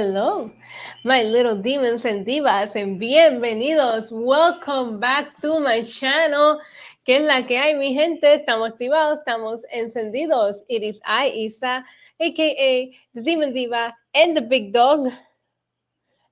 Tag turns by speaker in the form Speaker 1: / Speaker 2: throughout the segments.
Speaker 1: Hello, my little demons and divas, and bienvenidos. Welcome back to my channel. ¿Qué es la que hay, mi gente? Estamos activados, estamos encendidos. It is I, Isa, aka the Demon Diva, and the big dog.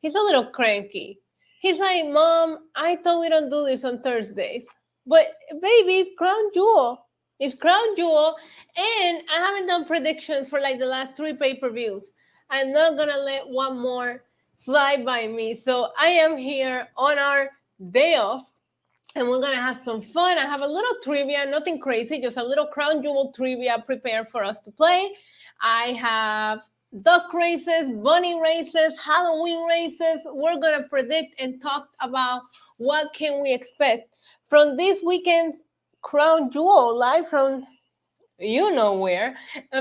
Speaker 1: He's a little cranky. He's like, Mom, I thought we don't do this on Thursdays. But baby, it's Crown Jewel. It's Crown Jewel. And I haven't done predictions for like the last 3 pay-per-views. I'm not gonna let one more slide by me. So I am here on our day off. And we're gonna have some fun. I have a little trivia, nothing crazy, just a little Crown Jewel trivia prepared for us to play. I have duck races, bunny races, Halloween races. We're gonna predict and talk about what can we expect from this weekend's Crown Jewel live from you know where.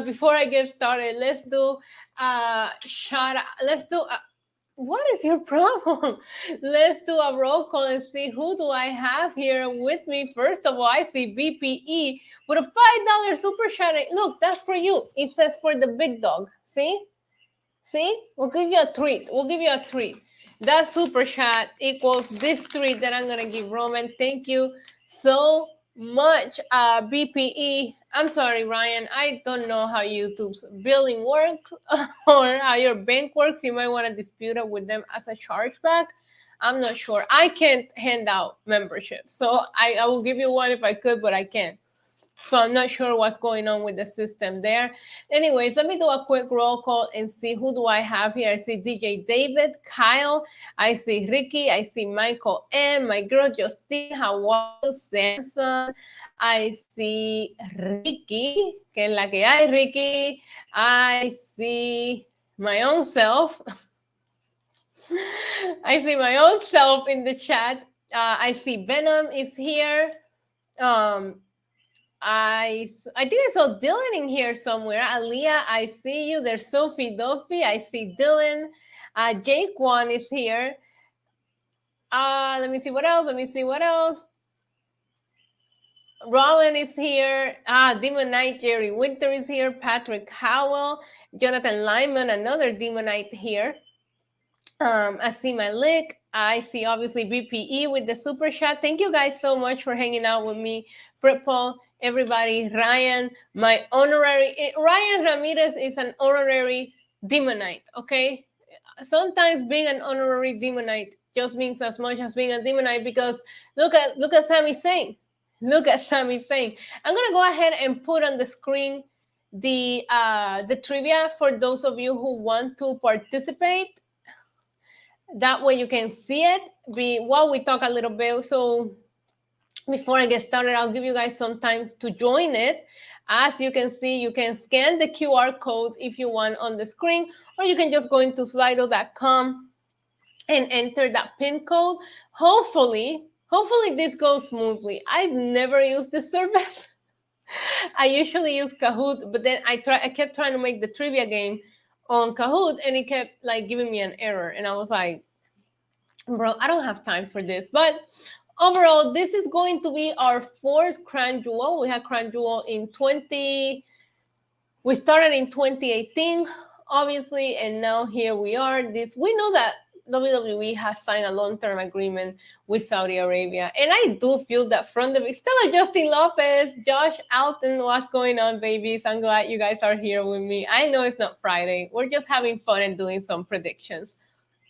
Speaker 1: Before I get started, let's do shout out. Let's do. What is your problem? Let's do a roll call and see who do I have here with me. First of all, I see BPE with a $5 super chat. Look, that's for you. It says for the big dog. See? See? We'll give you a treat. We'll give you a treat. That super chat equals this treat that I'm going to give Roman. Thank you so much, BPE. I'm sorry, Ryan. I don't know how YouTube's billing works or how your bank works. You might want to dispute it with them as a chargeback. I'm not sure. I can't hand out memberships. So I will give you one if I could, but I can't. So I'm not sure what's going on with the system there. Anyways, let me do a quick roll call and see who do I have here. I see DJ David, Kyle, I see Ricky, I see Michael M, my girl Justine, Hawaii, Samson, I see Ricky, que es la que hay, Ricky. I see my own self. I see my own self in the chat. I see Venom is here. I think I saw Dylan in here somewhere. Aliyah, I see you. There's Sophie Duffy. I see Dylan. Jake Wan is here. Let me see what else. Roland is here. Demon Knight Jerry Winter is here. Patrick Howell. Jonathan Lyman, another Demon Knight here. I see my lick. I see obviously BPE with the super chat. Thank you guys so much for hanging out with me. Purple, everybody, Ryan, my honorary, Ryan Ramirez is an honorary Demonite, okay? Sometimes being an honorary Demonite just means as much as being a Demonite because look at Sami Zayn. Look at Sami Zayn. I'm gonna go ahead and put on the screen the trivia for those of you who want to participate. That way you can see it while we talk a little bit. So before I get started, I'll give you guys some time to join it. As you can see, you can scan the QR code if you want on the screen, or you can just go into slido.com and enter that PIN code. Hopefully this goes smoothly. I've never used this service. I usually use Kahoot, but then I kept trying to make the trivia game on Kahoot, and it kept like giving me an error, and I was like, bro, I don't have time for this. But overall, this is going to be our 4th Crown Jewel. We had Crown Jewel we started in 2018, obviously, and now here we are. We know that WWE has signed a long-term agreement with Saudi Arabia, and I do feel that from the Stella Justin Lopez, Josh Alton, what's going on, babies? I'm glad you guys are here with me. I know it's not Friday. We're just having fun and doing some predictions.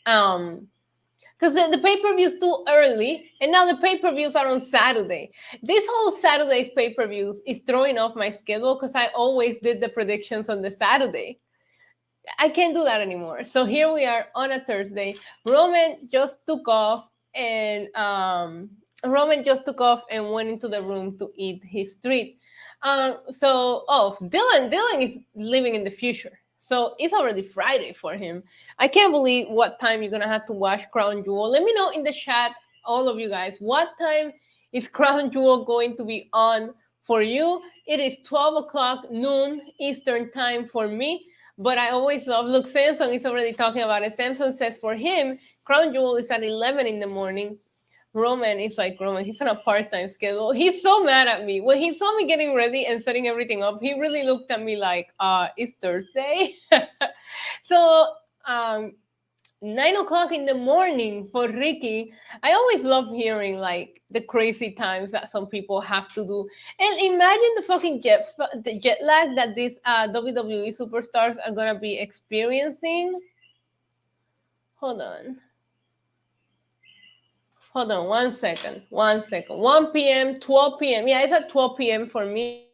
Speaker 1: Because the pay-per-views too early, and now the pay-per-views are on Saturday. This whole Saturday's pay-per-views is throwing off my schedule because I always did the predictions on the Saturday. I can't do that anymore. So here we are on a Thursday. Roman just took off and went into the room to eat his treat. Dylan is living in the future. So it's already Friday for him. I can't believe what time you're going to have to watch Crown Jewel. Let me know in the chat, all of you guys, what time is Crown Jewel going to be on for you? It is 12 o'clock noon Eastern time for me. But I always love, look, Samson is already talking about it. Samson says for him, Crown Jewel is at 11 in the morning. Roman is like, Roman, he's on a part-time schedule. He's so mad at me. When he saw me getting ready and setting everything up, he really looked at me like, it's Thursday. So 9 o'clock in the morning for Ricky. I always love hearing like the crazy times that some people have to do. And imagine the fucking the jet lag that these WWE superstars are gonna be experiencing. Hold on. Hold on 1 second. 1 second. 1 p.m., 12 p.m. Yeah, it's at 12 p.m. for me.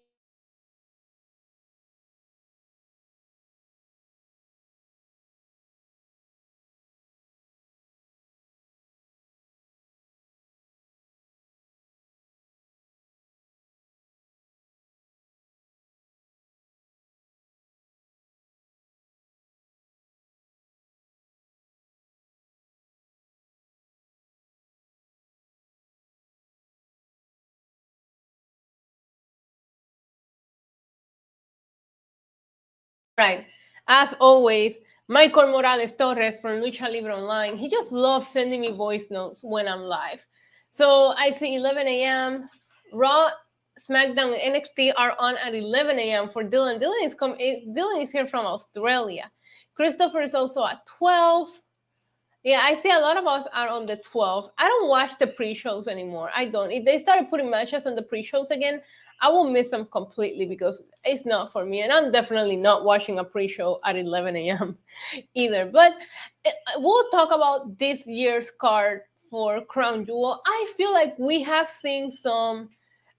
Speaker 1: Right. As always, Michael Morales Torres from Lucha Libre Online. He just loves sending me voice notes when I'm live. So I see 11 a.m. Raw, SmackDown, and NXT are on at 11 a.m. for Dylan. Dylan is here from Australia. Christopher is also at 12. Yeah, I see a lot of us are on the 12th. I don't watch the pre-shows anymore. I don't. If they started putting matches on the pre-shows again, I will miss them completely because it's not for me. And I'm definitely not watching a pre-show at 11 a.m. either. But we'll talk about this year's card for Crown Jewel. I feel like we have seen some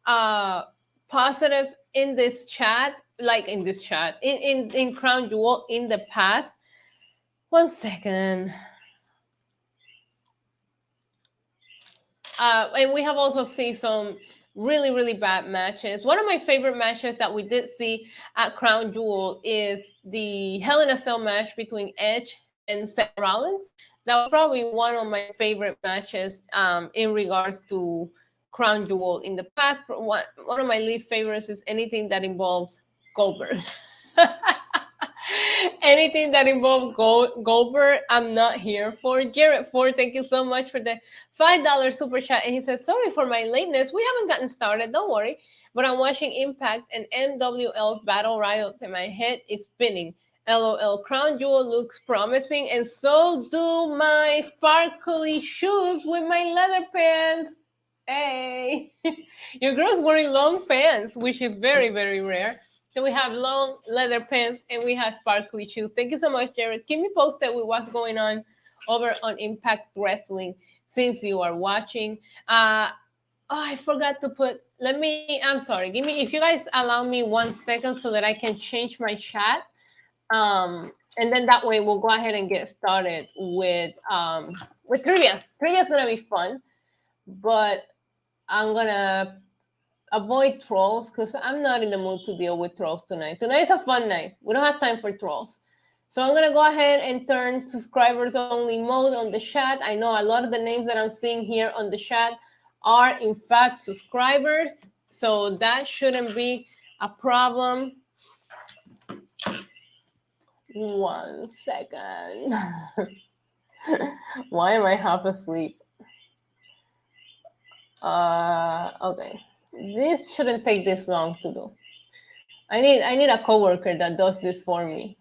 Speaker 1: uh, positives in this chat, like in this chat, in Crown Jewel in the past. 1 second. And we have also seen some really, really bad matches. One of my favorite matches that we did see at Crown Jewel is the Hell in a Cell match between Edge and Seth Rollins. That was probably one of my favorite matches in regards to Crown Jewel in the past. One of my least favorites is anything that involves Goldberg. Anything that involves Goldberg, I'm not here for. Jared Ford, thank you so much for the $5 super chat. And he says, sorry for my lateness. We haven't gotten started, don't worry. But I'm watching Impact and MWL's Battle Royals and my head is spinning. LOL, Crown Jewel looks promising, and so do my sparkly shoes with my leather pants. Hey, your girl's wearing long pants, which is very, very rare. So we have long leather pants and we have sparkly shoes. Thank you so much, Jared. Keep me posted with what's going on over on Impact Wrestling since you are watching. I forgot to put, I'm sorry. If you guys allow me 1 second so that I can change my chat. And then that way we'll go ahead and get started with trivia. Trivia is going to be fun, but I'm going to avoid trolls because I'm not in the mood to deal with trolls tonight. Tonight's a fun night. We don't have time for trolls. So I'm going to go ahead and turn subscribers only mode on the chat. I know a lot of the names that I'm seeing here on the chat are in fact subscribers. So that shouldn't be a problem. 1 second. Why am I half asleep? Okay. This shouldn't take this long to do. I need a coworker that does this for me,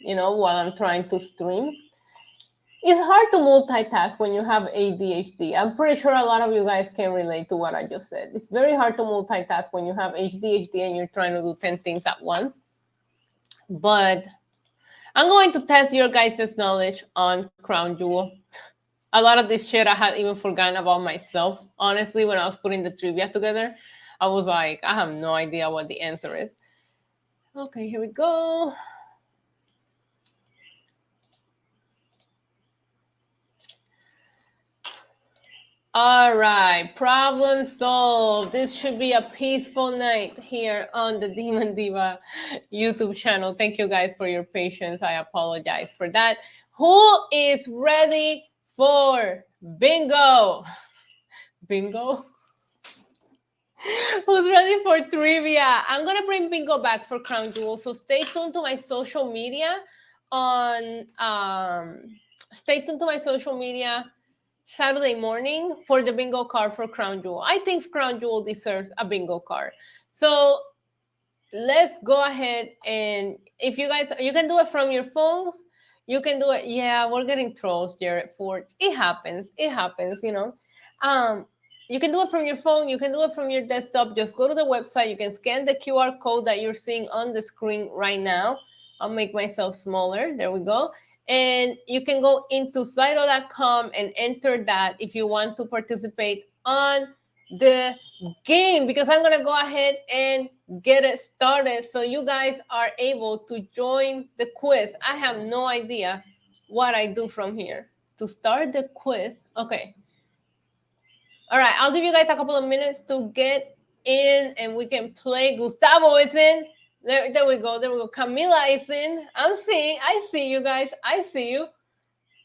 Speaker 1: while I'm trying to stream. It's hard to multitask when you have ADHD. I'm pretty sure a lot of you guys can relate to what I just said. It's very hard to multitask when you have ADHD and you're trying to do 10 things at once. But I'm going to test your guys' knowledge on Crown Jewel. A lot of this shit I had even forgotten about myself. Honestly, when I was putting the trivia together, I was like, I have no idea what the answer is. Okay, here we go. All right, problem solved. This should be a peaceful night here on the Demon Diva YouTube channel. Thank you guys for your patience. I apologize for that. Who is ready for bingo? Bingo? Who's ready for trivia? I'm going to bring bingo back for Crown Jewel, so stay tuned to my social media Saturday morning for the bingo card for Crown Jewel. I think Crown Jewel deserves a bingo card. So let's go ahead and if you guys, you can do it from your phones. You can do it. Yeah, we're getting trolls, Jared Ford. It happens. It happens, you know. Um, you can do it from your phone. You can do it from your desktop. Just go to the website. You can scan the QR code that you're seeing on the screen right now. I'll make myself smaller. There we go. And you can go into Slido.com and enter that if you want to participate on the game, because I'm going to go ahead and get it started so you guys are able to join the quiz. I have no idea what I do from here to start the quiz. Okay. All right, I'll give you guys a couple of minutes to get in and we can play. Gustavo is in. There we go. There we go. Camila is in. I see you guys. I see you.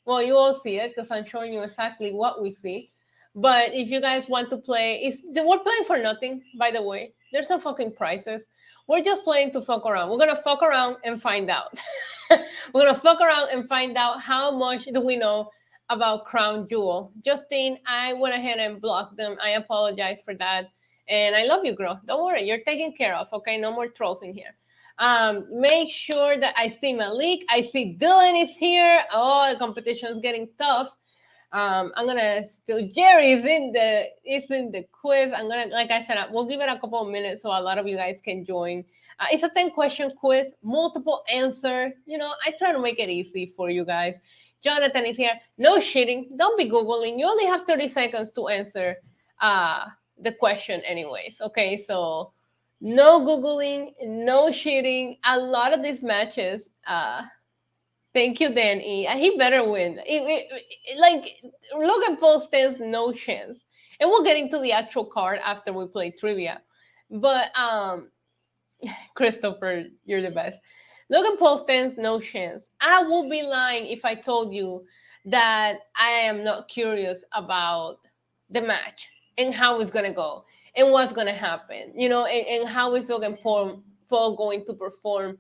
Speaker 1: Well, you all see it because I'm showing you exactly what we see. But if you guys want to play, we're playing for nothing, by the way. There's no fucking prizes. We're just playing to fuck around. We're going to fuck around and find out. We're going to fuck around and find out how much do we know about Crown Jewel. Justine, I went ahead and blocked them. I apologize for that. And I love you, girl. Don't worry. You're taken care of, okay? No more trolls in here. Make sure that I see Malik. I see Dylan is here. Oh, the competition is getting tough. I'm gonna still Jerry's in the quiz. I'm gonna, like I said, we'll give it a couple of minutes so a lot of you guys can join. It's a 10-question quiz, multiple answer. You know, I try to make it easy for you guys. Jonathan is here. No cheating. Don't be Googling. You only have 30 seconds to answer the question anyways. Okay, so no Googling, no cheating. A lot of these matches, thank you, Dan E. He better win. Like, Logan Paul stands no chance. And we'll get into the actual card after we play trivia. But Christopher, you're the best. Logan Paul stands no chance. I would be lying if I told you that I am not curious about the match and how it's gonna go and what's gonna happen, you know, and how is Logan Paul going to perform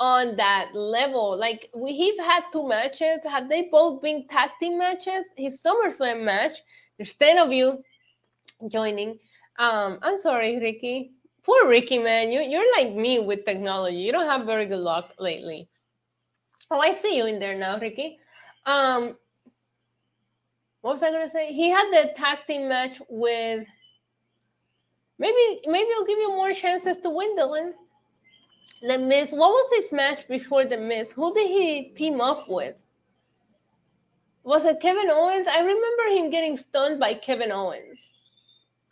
Speaker 1: on that level. Like, we've had 2 matches. Have they both been tag team matches? His SummerSlam match, there's 10 of you joining. I'm sorry, Ricky. Poor Ricky, man. You're like me with technology. You don't have very good luck lately. Oh, I see you in there now, Ricky. What was I gonna say? He had the tag team match with. Maybe I'll give you more chances to win, Dylan. The Miz. What was his match before the Miz? Who did he team up with? Was it Kevin Owens? I remember him getting stunned by Kevin Owens.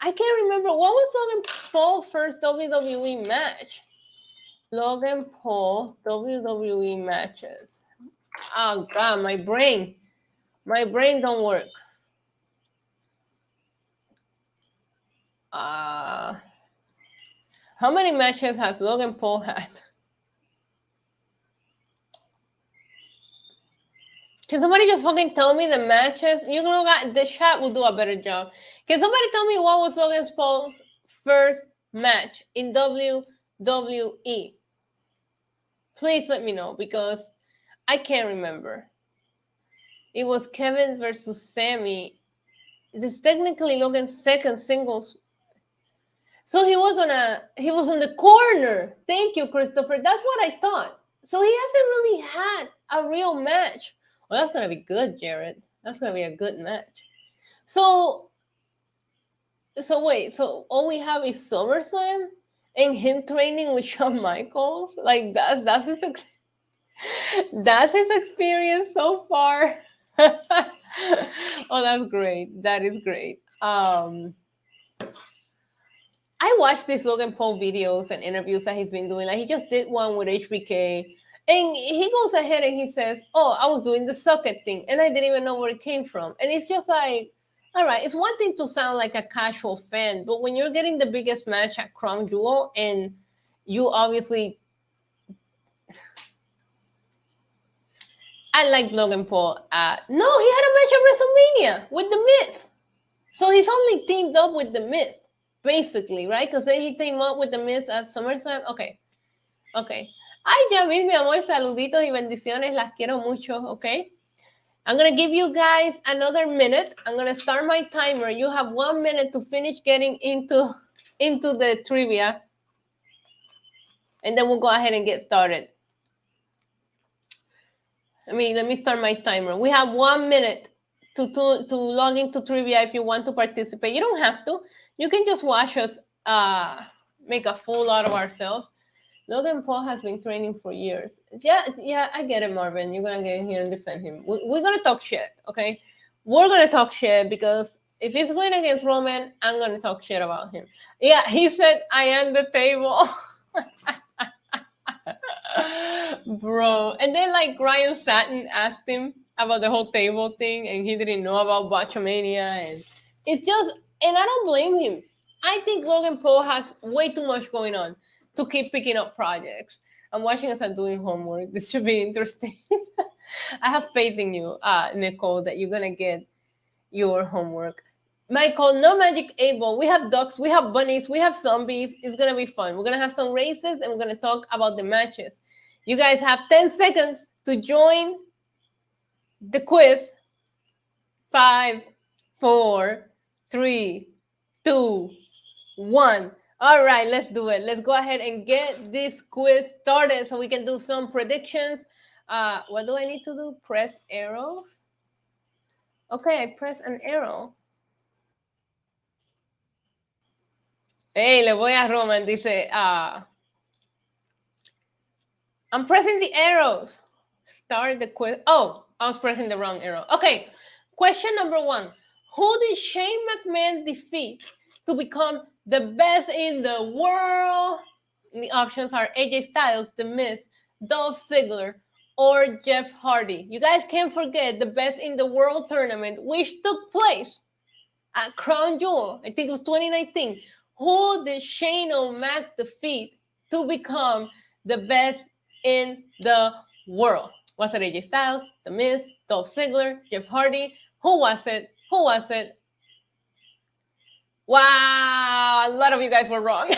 Speaker 1: I can't remember. What was Logan Paul's first WWE match? Logan Paul WWE matches. Oh God, my brain don't work. How many matches has Logan Paul had? Can somebody just fucking tell me the matches? You know, the chat will do a better job. Can somebody tell me what was Logan Paul's first match in WWE? Please let me know, because I can't remember. It was Kevin versus Sammy. This is technically Logan's second singles. So he was on the corner. Thank you, Christopher. That's what I thought. So he hasn't really had a real match. Well, that's gonna be good, Jared. That's gonna be a good match. So wait. So all we have is SummerSlam and him training with Shawn Michaels. Like that's his experience so far. Oh, that's great. That is great. I watched these Logan Paul videos and interviews that he's been doing. Like, he just did one with HBK. And he goes ahead and he says, oh, I was doing the socket thing and I didn't even know where it came from. And it's just like, all right, it's one thing to sound like a casual fan, but when you're getting the biggest match at Crown Jewel and you obviously... I like Logan Paul. No, he had a match at WrestleMania with The Miz. So he's only teamed up with The Miz, basically, right? Because then he teamed up with The Miz at SummerSlam. Okay. Ay, Yamil, mi amor, saluditos y bendiciones. Las quiero mucho, okay? I'm going to give you guys another minute. I'm going to start my timer. You have 1 minute to finish getting into the trivia. And then we'll go ahead and get started. Let me start my timer. We have 1 minute to log into trivia if you want to participate. You don't have to. You can just watch us make a fool out of ourselves. Logan Paul has been training for years. Yeah, I get it, Marvin. You're gonna get in here and defend him. We're gonna talk shit, okay? We're gonna talk shit because if he's going against Roman, I'm gonna talk shit about him. Yeah, he said I am the table. Bro. And then like Ryan Satin asked him about the whole table thing and he didn't know about Botchamania, and it's just, and I don't blame him. I think Logan Paul has way too much going on to keep picking up projects. I'm watching us and doing homework. This should be interesting. I have faith in you, Nicole, that you're gonna get your homework. Michael, no magic 8-ball. We have ducks, we have bunnies, we have zombies. It's gonna be fun. We're gonna have some races and we're gonna talk about the matches. You guys have 10 seconds to join the quiz. 5, 4, 3, 2, 1. All right, let's do it. Let's go ahead and get this quiz started so we can do some predictions. What do I need to do? Press arrows. Okay, I press an arrow. Hey, le voy a Roman, dice, I'm pressing the arrows. Start the quiz. Oh, I was pressing the wrong arrow. Okay, question number 1. Who did Shane McMahon defeat to become the best in the world? And the options are AJ Styles, The Miz, Dolph Ziggler, or Jeff Hardy. You guys can't forget the Best in the World tournament, which took place at Crown Jewel. I think it was 2019. Who did Shane O'Mac defeat to become the best in the world? Was it AJ Styles, The Miz, Dolph Ziggler, Jeff Hardy? Who was it? Who was it? Wow, a lot of you guys were wrong.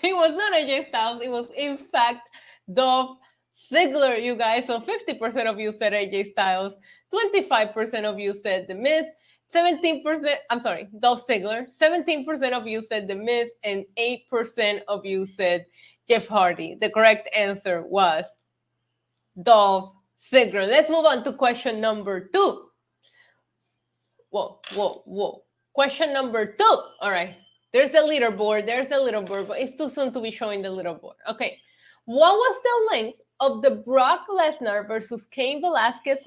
Speaker 1: It was not AJ Styles. It was, in fact, Dolph Ziggler, you guys. So 50% of you said AJ Styles, 25% of you said The Miz, 17%, I'm sorry, Dolph Ziggler, 17% of you said The Miz, and 8% of you said Jeff Hardy. The correct answer was Dolph Ziggler. Let's move on to question number 2. Whoa. Question number 2. All right. There's the leaderboard. But it's too soon to be showing the leaderboard. Okay. What was the length of the Brock Lesnar versus Cain Velasquez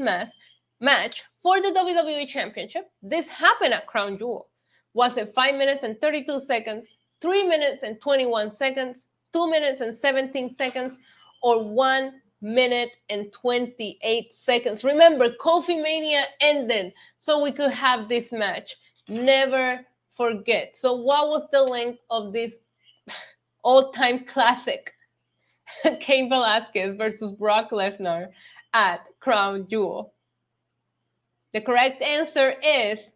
Speaker 1: match for the WWE Championship? This happened at Crown Jewel. Was it 5 minutes and 32 seconds, 3 minutes and 21 seconds, 2 minutes and 17 seconds, or 1 minute and 28 seconds? Remember, Kofi Mania ended so we could have this match. Never forget. So what was the length of this all-time classic? Cain Velasquez versus Brock Lesnar at Crown Jewel. The correct answer is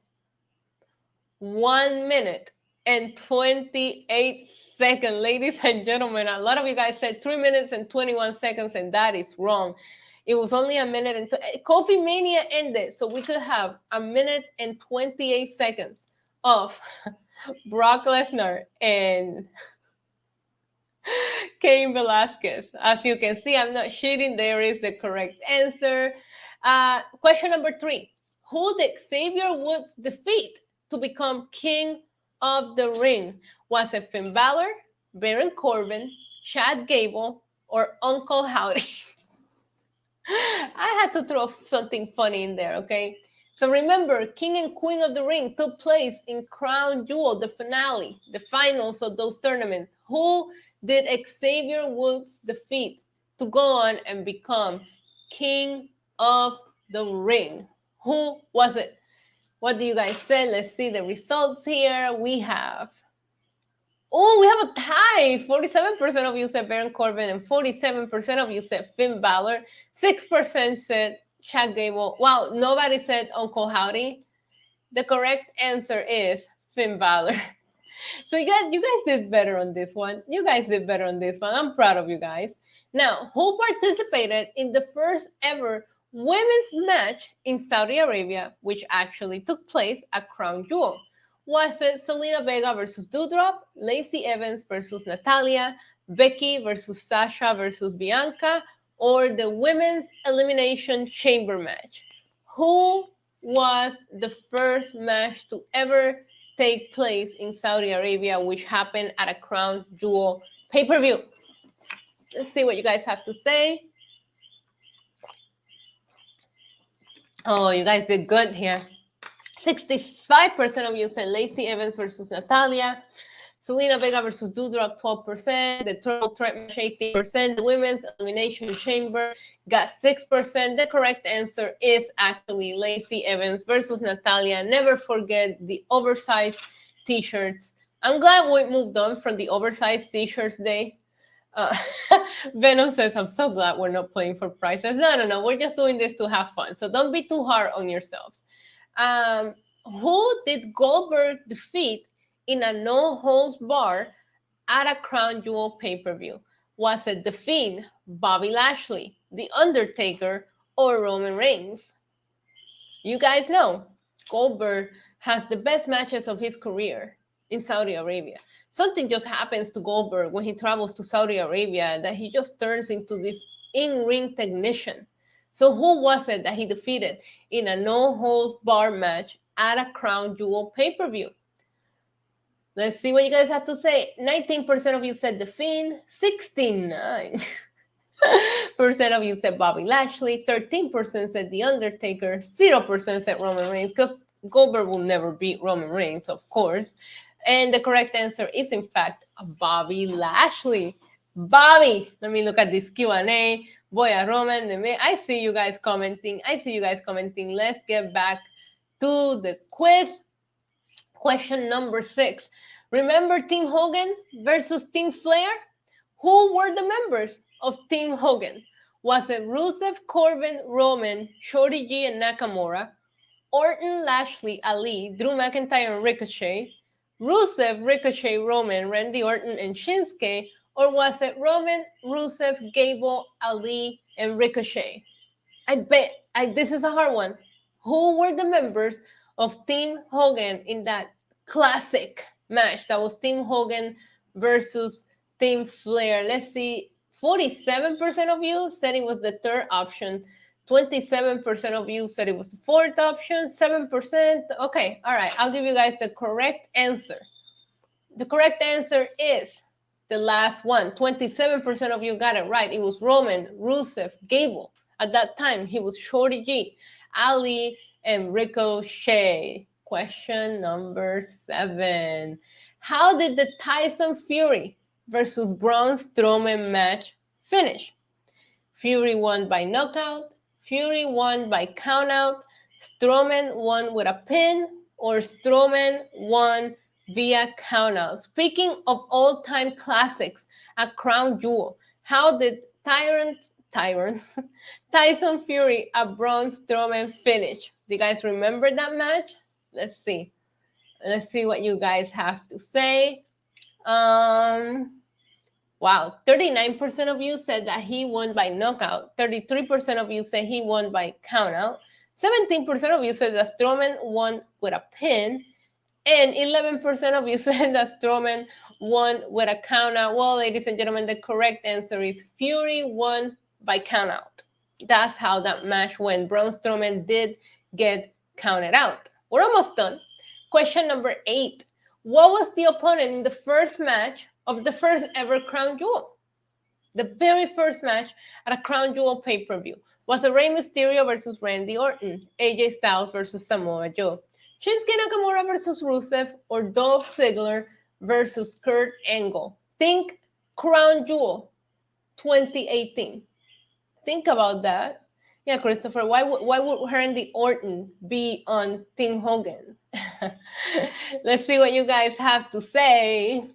Speaker 1: 1 minute and 28 seconds. Ladies and gentlemen, a lot of you guys said 3 minutes and 21 seconds, and that is wrong. It was only a minute and Kofi Mania ended, so we could have a minute and 28 seconds of Brock Lesnar and Cain Velasquez. As you can see, I'm not cheating. There is the correct answer. Question number 3. Who did Xavier Woods defeat to become King of the Ring? Was it Finn Balor, Baron Corbin, Chad Gable, or Uncle Howdy? I had to throw something funny in there, okay? So remember, King and Queen of the Ring took place in Crown Jewel, the finale, the finals of those tournaments. Who did Xavier Woods defeat to go on and become King of the Ring? Who was it? What do you guys say? Let's see the results here. We have a tie. 47% of you said Baron Corbin and 47% of you said Finn Balor. 6% said Chad Gable. Wow, nobody said Uncle Howdy. The correct answer is Finn Balor. So you guys did better on this one. I'm proud of you guys. Now, who participated in the first ever women's match in Saudi Arabia, which actually took place at Crown Jewel? Was it Selena Vega versus Doudrop, Lacey Evans versus Natalia, Becky versus Sasha versus Bianca, or the Women's Elimination Chamber match? Who was the first match to ever take place in Saudi Arabia, which happened at a Crown Jewel pay-per-view? Let's see what you guys have to say. Oh, you guys did good here. 65% of you said Lacey Evans versus Natalia. Selena Vega versus Doudrop, 12%. The Triple Threat match, 18%. The Women's Elimination Chamber got 6%. The correct answer is actually Lacey Evans versus Natalia. Never forget the oversized t-shirts. I'm glad we moved on from the oversized t-shirts day. Venom says, I'm so glad we're not playing for prizes. No. We're just doing this to have fun. So don't be too hard on yourselves. Who did Goldberg defeat in a no-holds-barred at a Crown Jewel pay-per-view? Was it The Fiend, Bobby Lashley, The Undertaker, or Roman Reigns? You guys know Goldberg has the best matches of his career in Saudi Arabia. Something just happens to Goldberg when he travels to Saudi Arabia that he just turns into this in-ring technician. So who was it that he defeated in a no-holds-barred match at a Crown Jewel pay-per-view? Let's see what you guys have to say. 19% of you said The Fiend. 69% of you said Bobby Lashley. 13% said The Undertaker. 0% said Roman Reigns, because Goldberg will never beat Roman Reigns, of course. And the correct answer is, in fact, Bobby Lashley. Bobby, let me look at this Q&A. Boy, Roman, I see you guys commenting. Let's get back to the quiz. Question number 6. Remember Team Hogan versus Team Flair? Who were the members of Team Hogan? Was it Rusev, Corbin, Roman, Shorty G, and Nakamura? Orton, Lashley, Ali, Drew McIntyre, and Ricochet? Rusev, Ricochet, Roman, Randy Orton, and Shinsuke? Or was it Roman, Rusev, Gable, Ali, and Ricochet? This is a hard one. Who were the members of Team Hogan in that classic match? That was Team Hogan versus Team Flair. Let's see. 47% of you said it was the third option. 27% of you said it was the fourth option. 7%. Okay, all right. I'll give you guys the correct answer. The correct answer is the last one. 27% of you got it right. It was Roman, Rusev, Gable. At that time, he was Shorty G, Ali, and Ricochet. Question number 7. How did the Tyson Fury versus Braun Strowman match finish? Fury won by knockout, Fury won by countout, Strowman won with a pin, or Strowman won via countout. Speaking of all-time classics at Crown Jewel, how did Tyson Fury at Braun Strowman finish? Do you guys remember that match? Let's see. Let's see what you guys have to say. Wow, 39% of you said that he won by knockout. 33% of you said he won by countout. 17% of you said that Strowman won with a pin. And 11% of you said that Strowman won with a countout. Well, ladies and gentlemen, the correct answer is Fury won by countout. That's how that match went. Braun Strowman did get counted out. We're almost done. Question number 8. What was the opponent in the first match of the first ever Crown Jewel? The very first match at a Crown Jewel pay-per-view. Was it Rey Mysterio versus Randy Orton, AJ Styles versus Samoa Joe, Shinsuke Nakamura versus Rusev, or Dolph Ziggler versus Kurt Angle? Think Crown Jewel 2018. Think about that. Yeah, Christopher, why would Randy Orton be on Team Hogan? Let's see what you guys have to say.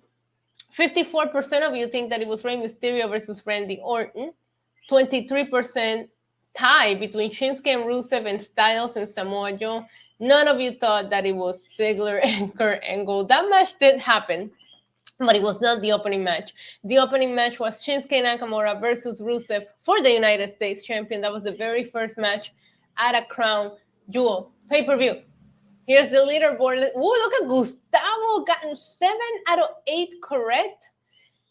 Speaker 1: 54% of you think that it was Rey Mysterio versus Randy Orton. 23% tie between Shinsuke and Rusev and Styles and Samoa Joe. None of you thought that it was Ziggler and Kurt Angle. That match did happen, but it was not the opening match. The opening match was Shinsuke Nakamura versus Rusev for the United States champion. That was the very first match at a Crown Jewel pay-per-view. Here's the leaderboard. Ooh, look at Gustavo, gotten 7 out of 8 correct.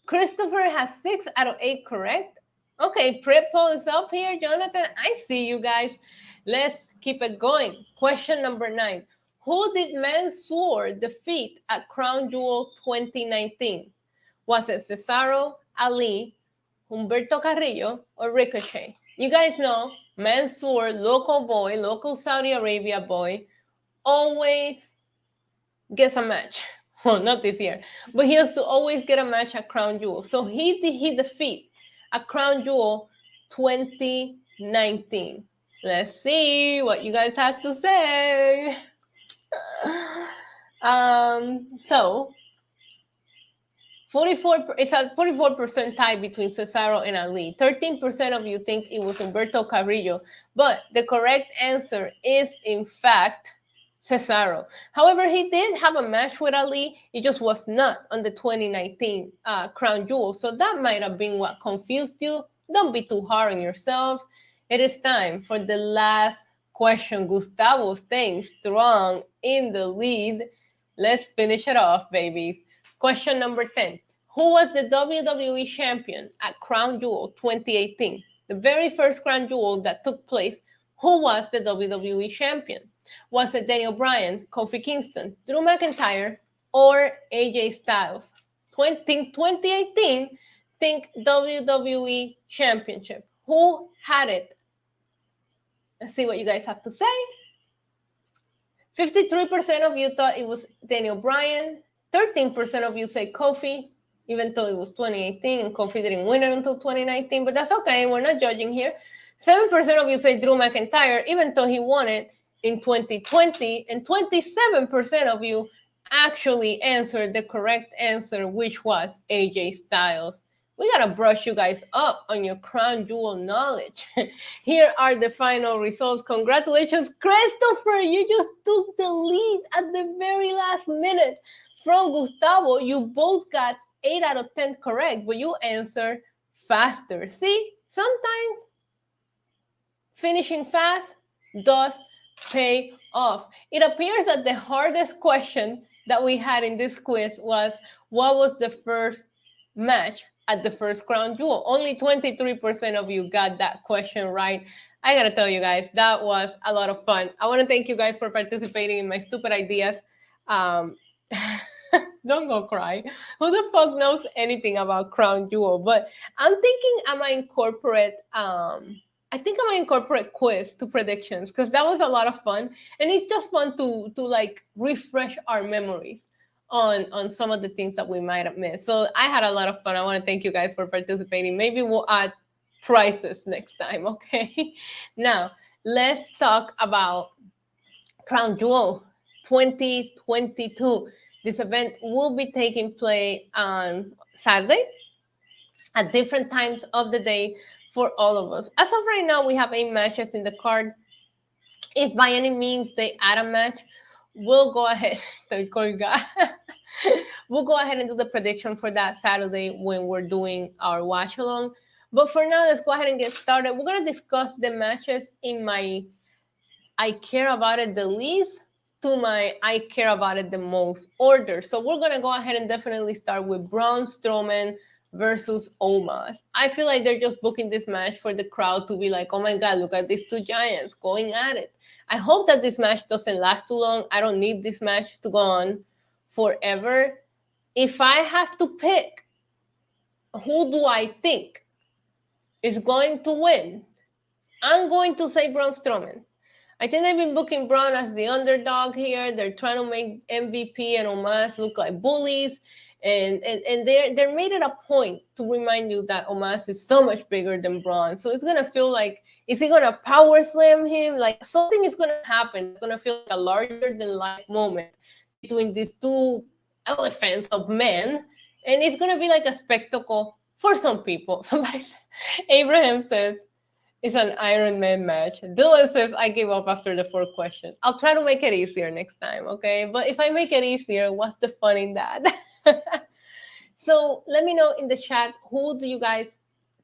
Speaker 1: Christopher has 6 out of 8 correct. Okay, prep poll is up here, Jonathan. I see you guys. Let's keep it going. Question number 9. Who did Mansoor defeat at Crown Jewel 2019? Was it Cesaro, Ali, Humberto Carrillo, or Ricochet? You guys know Mansoor, local boy, local Saudi Arabia boy, always gets a match. Well, not this year, but he has to always get a match at Crown Jewel. So he defeat at Crown Jewel 2019. Let's see what you guys have to say. So 44, it's a 44% tie between Cesaro and Ali. 13% of you think it was Humberto Carrillo, but the correct answer is, in fact, Cesaro. However, he did have a match with Ali. It just was not on the 2019 Crown Jewel. So that might have been what confused you. Don't be too hard on yourselves. It is time for the last question. Gustavo staying strong in the lead. Let's finish it off, babies. Question number 10. Who was the WWE champion at Crown Jewel 2018? The very first Crown Jewel that took place. Who was the WWE champion? Was it Daniel Bryan, Kofi Kingston, Drew McIntyre, or AJ Styles? 2018, think WWE Championship. Who had it? Let's see what you guys have to say. 53% of you thought it was Daniel Bryan. 13% of you say Kofi, even though it was 2018 and Kofi didn't win it until 2019, but that's okay. We're not judging here. 7% of you say Drew McIntyre, even though he won it in 2020, and 27% of you actually answered the correct answer, which was AJ Styles. We gotta brush you guys up on your Crown Jewel knowledge. Here are the final results. Congratulations, Christopher. You just took the lead at the very last minute from Gustavo. You both got 8 out of 10 correct, but you answered faster. See, sometimes finishing fast does pay off. It appears that the hardest question that we had in this quiz was, what was the first match at the first Crown Jewel? Only 23% of you got that question right. I gotta tell you guys, that was a lot of fun. I want to thank you guys for participating in my stupid ideas. Don't go cry. Who the fuck knows anything about Crown Jewel? But I'm thinking I might incorporate I think I'm gonna incorporate quiz to predictions, because that was a lot of fun, and it's just fun to like refresh our memories on some of the things that we might have missed. So I had a lot of fun. I want to thank you guys for participating. Maybe we'll add prizes next time, okay? Now let's talk about Crown Jewel 2022. This event will be taking place on Saturday at different times of the day for all of us. As of right now, we have 8 matches in the card. If by any means they add a match, we'll go ahead. We'll go ahead and do the prediction for that Saturday when we're doing our watch along. But for now, let's go ahead and get started. We're gonna discuss the matches in my I care about it the least to my I care about it the most order. So we're gonna go ahead and definitely start with Braun Strowman versus Omos. I feel like they're just booking this match for the crowd to be like, oh my God, look at these 2 giants going at it. I hope that this match doesn't last too long. I don't need this match to go on forever. If I have to pick, who do I think is going to win? I'm going to say Braun Strowman. I think they've been booking Braun as the underdog here. They're trying to make MVP and Omos look like bullies. And they're made it a point to remind you that Omos is so much bigger than Braun. So it's gonna feel like, is he gonna power slam him? Like something is gonna happen. It's gonna feel like a larger than life moment between these 2 elephants of men, and it's gonna be like a spectacle for some people. Somebody, Abraham says it's an Iron Man match. Dylan says I gave up after the 4 questions. I'll try to make it easier next time, okay? But if I make it easier, what's the fun in that? So let me know in the chat, who do you guys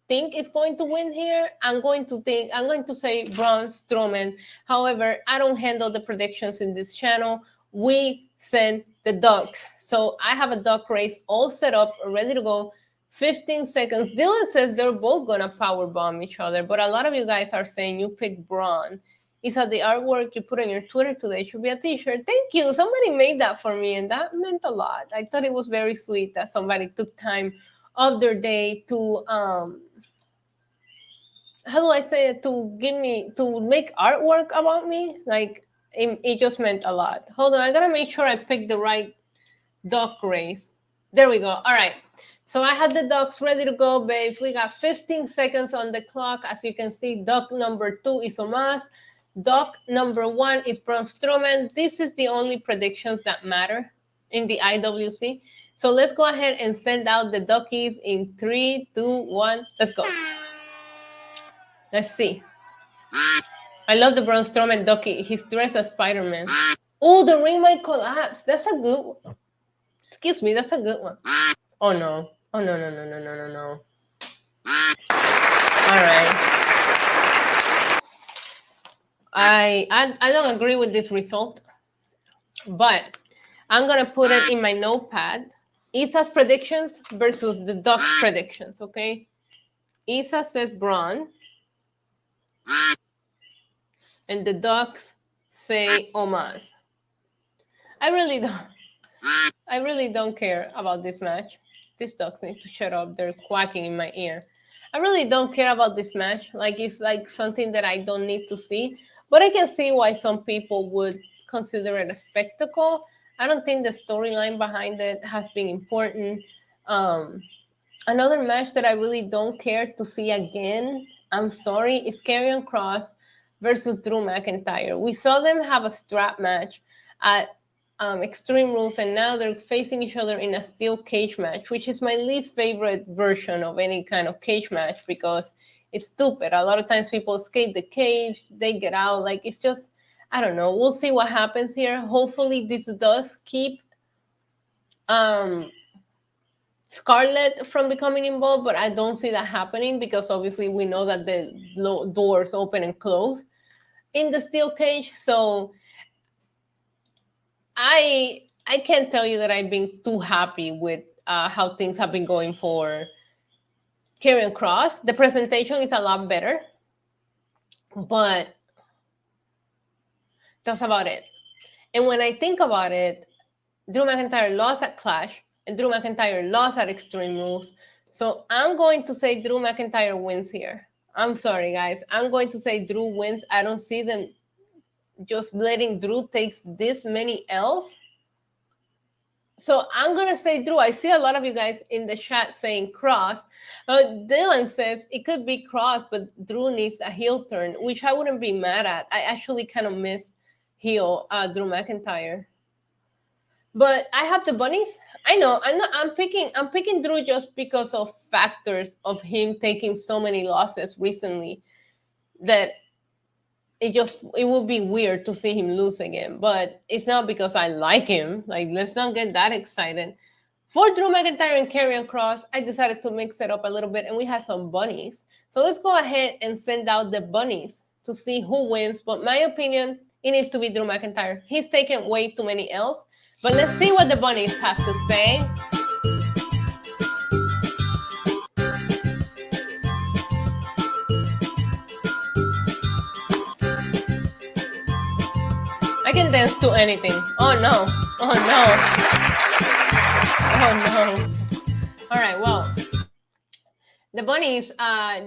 Speaker 1: think is going to win here? I'm going to say Braun Strowman. However, I don't handle the predictions in this channel. We send the ducks. So I have a duck race all set up, ready to go 15 seconds. Dylan says they're both gonna power bomb each other, but a lot of you guys are saying you pick Braun. Isa, the artwork you put on your Twitter today should be a t-shirt. Thank you. Somebody made that for me, and that meant a lot. I thought it was very sweet that somebody took time of their day to how do I say it, to make artwork about me. Like it just meant a lot. Hold on, I gotta make sure I pick the right duck race. There we go. All right. So I had the ducks ready to go, babes. We got 15 seconds on the clock. As you can see, duck number 2 is Omos. Duck number 1 is Braun Strowman. This is the only predictions that matter in the IWC. So let's go ahead and send out the duckies in 3, 2, 1. Let's go. Let's see. I love the Braun Strowman ducky. He's dressed as Spider-Man. Oh, the ring might collapse. That's a good one. Excuse me, that's a good one. Oh no. Oh no. All right. I don't agree with this result, but I'm gonna put it in my notepad. Isa's predictions versus the Ducks predictions, okay? Isa says Braun, and the Ducks say Omos. I really don't care about this match. These ducks need to shut up. They're quacking in my ear. I really don't care about this match. Like, it's like something that I don't need to see. But I can see why some people would consider it a spectacle. I don't think the storyline behind it has been important. Another match that I really don't care to see again, I'm sorry, is Karrion Kross versus Drew McIntyre. We saw them have a strap match at Extreme Rules, and now they're facing each other in a steel cage match, which is my least favorite version of any kind of cage match because it's stupid. A lot of times people escape the cage, they get out. Like, it's just, I don't know. We'll see what happens here. Hopefully this does keep Scarlett from becoming involved, but I don't see that happening because obviously we know that the doors open and close in the steel cage. So I can't tell you that I've been too happy with how things have been going for Karrion Kross. The presentation is a lot better, but that's about it. And when I think about it, Drew McIntyre lost at Clash, and Drew McIntyre lost at Extreme Rules. So I'm going to say Drew McIntyre wins here. I'm sorry, guys. I'm going to say Drew wins. I don't see them just letting Drew take this many L's. So I'm going to say Drew. I see a lot of you guys in the chat saying Kross. Dylan says it could be Kross, but Drew needs a heel turn, which I wouldn't be mad at. I actually kind of miss heel Drew McIntyre. But I have the bunnies. I know. I'm picking Drew just because of factors of him taking so many losses recently that it would be weird to see him lose again. But it's not because I like him. Like, let's not get that excited. For Drew McIntyre and Karrion Kross, I decided to mix it up a little bit, and we have some bunnies. So let's go ahead and send out the bunnies to see who wins. But my opinion, it needs to be Drew McIntyre. He's taken way too many L's. But let's see what the bunnies have to say. I can dance to anything. Oh no. Oh no. Oh no. All right, well. The bunnies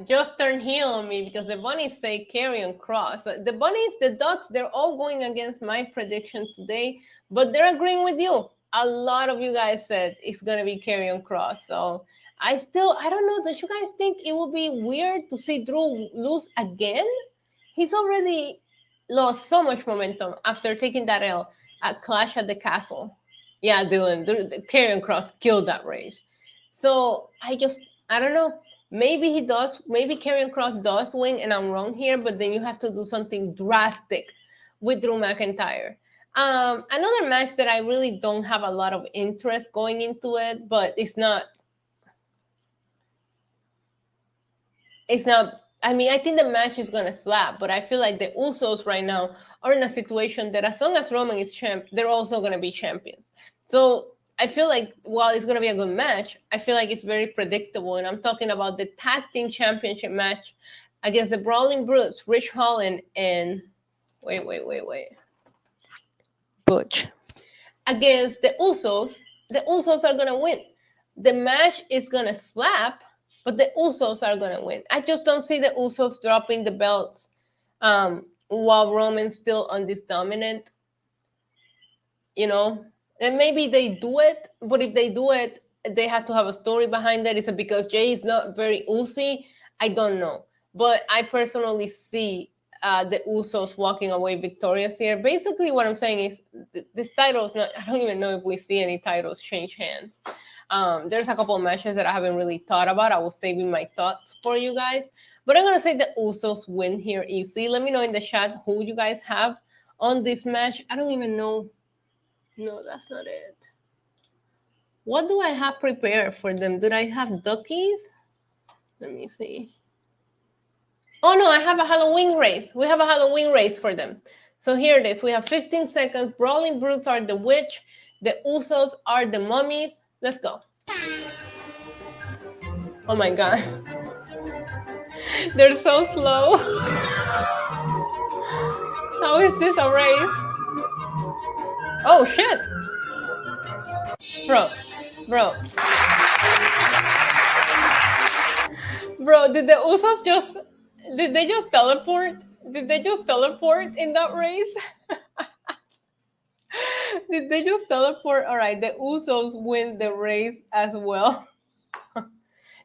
Speaker 1: just turned heel on me because the bunnies say Karrion Kross. The bunnies, the ducks, they're all going against my prediction today, but they're agreeing with you. A lot of you guys said it's going to be Karrion Kross. So I don't know. Don't you guys think it would be weird to see Drew lose again? He's already lost so much momentum after taking that L at Clash at the Castle. Yeah, Dylan, Karrion Kross killed that race. So I don't know. Maybe he does. Maybe Karrion Kross does win, and I'm wrong here. But then you have to do something drastic with Drew McIntyre. Another match that I really don't have a lot of interest going into it, but it's not. I mean, I think the match is gonna slap, but I feel like the Usos right now are in a situation that as long as Roman is champ, they're also gonna be champions. So I feel like while it's going to be a good match, I feel like it's very predictable. And I'm talking about the tag team championship match against the Brawling Brutes, Rich Holland and wait. Butch. Against the Usos. The Usos are going to win. The match is going to slap, but the Usos are going to win. I just don't see the Usos dropping the belts while Roman's still on this dominant. You know, and maybe they do it, but if they do it, they have to have a story behind it. Is it because Jay is not very Uzi? I don't know. But I personally see the Usos walking away victorious here. Basically, what I'm saying is this title is not, I don't even know if we see any titles change hands. There's a couple of matches that I haven't really thought about. I will save my thoughts for you guys. But I'm going to say the Usos win here easily. Let me know in the chat who you guys have on this match. I don't even know. No, that's not it. What do I have prepared for them? Did I have duckies? Let me see. Oh, no, I have a Halloween race. We have a Halloween race for them. So here it is. We have 15 seconds. Brawling Brutes are the witch. The Usos are the mummies. Let's go. Oh, my God. They're so slow. How is this a race? Oh, shit. Bro. Bro, did they just teleport? Did they just teleport in that race? Did they just teleport? All right, the Usos win the race as well.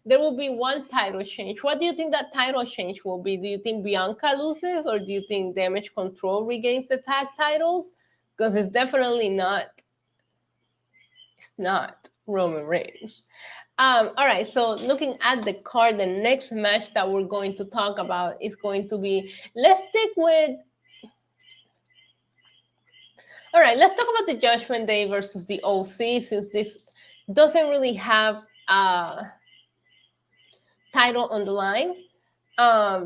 Speaker 1: There will be one title change. What do you think that title change will be? Do you think Bianca loses, or do you think Damage Control regains the tag titles? Because it's definitely not. It's not Roman Reigns. All right, so looking at the card, the next match that we're going to talk about is going to be, let's stick with, all right, let's talk about the Judgment Day versus the OC, since this doesn't really have a title on the line.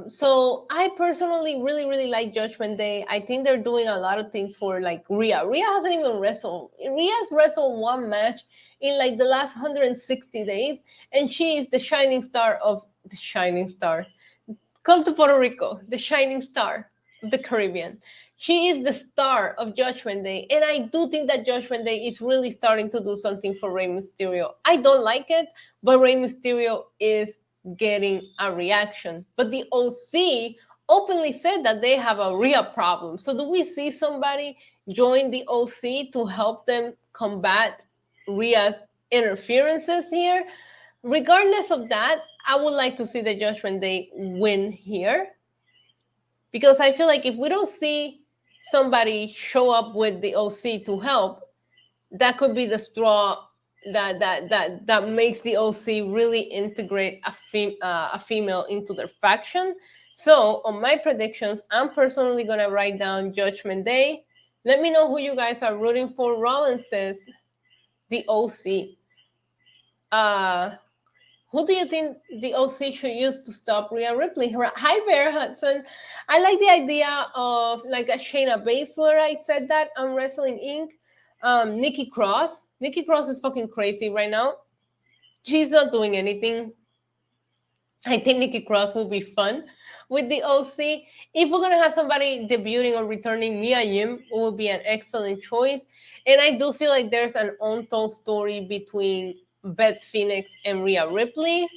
Speaker 1: So I personally really like Judgment Day. I think they're doing a lot of things for like Rhea. Rhea hasn't even wrestled. Rhea's wrestled one match in like the last 160 days, and she is the shining star of the shining star. Come to Puerto Rico, the shining star of the Caribbean. She is the star of Judgment Day, and I do think that Judgment Day is really starting to do something for Rey Mysterio. I don't like it, but Rey Mysterio is getting a reaction. But the OC openly said that they have a Rhea problem. So do we see somebody join the OC to help them combat Rhea's interferences here? Regardless of that, I would like to see the Judgment Day win here, because I feel like if we don't see somebody show up with the OC to help, that could be the straw that makes the OC really integrate a female into their faction. So on my predictions, I'm personally going to write down Judgment Day. Let me know who you guys are rooting for. Rollins says the OC. Who do you think the OC should use to stop Rhea Ripley? Hi, Bear Hudson. I like the idea of like a Shayna Baszler. I said that on Wrestling Inc. Nikki Cross. Nikki Cross is fucking crazy right now. She's not doing anything. I think Nikki Cross will be fun with the OC. If we're going to have somebody debuting or returning, Mia Yim will be an excellent choice. And I do feel like there's an untold story between Beth Phoenix and Rhea Ripley.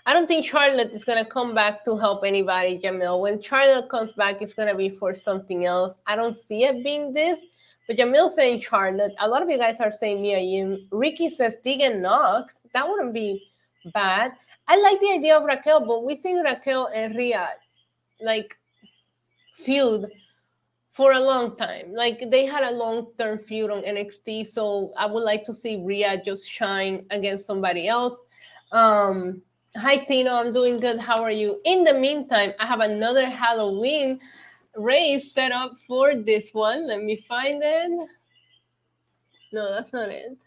Speaker 1: I don't think Charlotte is going to come back to help anybody, Jamil. When Charlotte comes back, it's going to be for something else. I don't see it being this. But Jamil's saying Charlotte. A lot of you guys are saying Mia Yim. Ricky says Tegan Knox. That wouldn't be bad. I like the idea of Raquel, but we've seen Raquel and Rhea like feud for a long time. Like they had a long-term feud on NXT, so I would like to see Rhea just shine against somebody else. Hi Tino, I'm doing good. How are you? In the meantime, I have another Halloween race set up for this one. Let me find it. No, that's not it.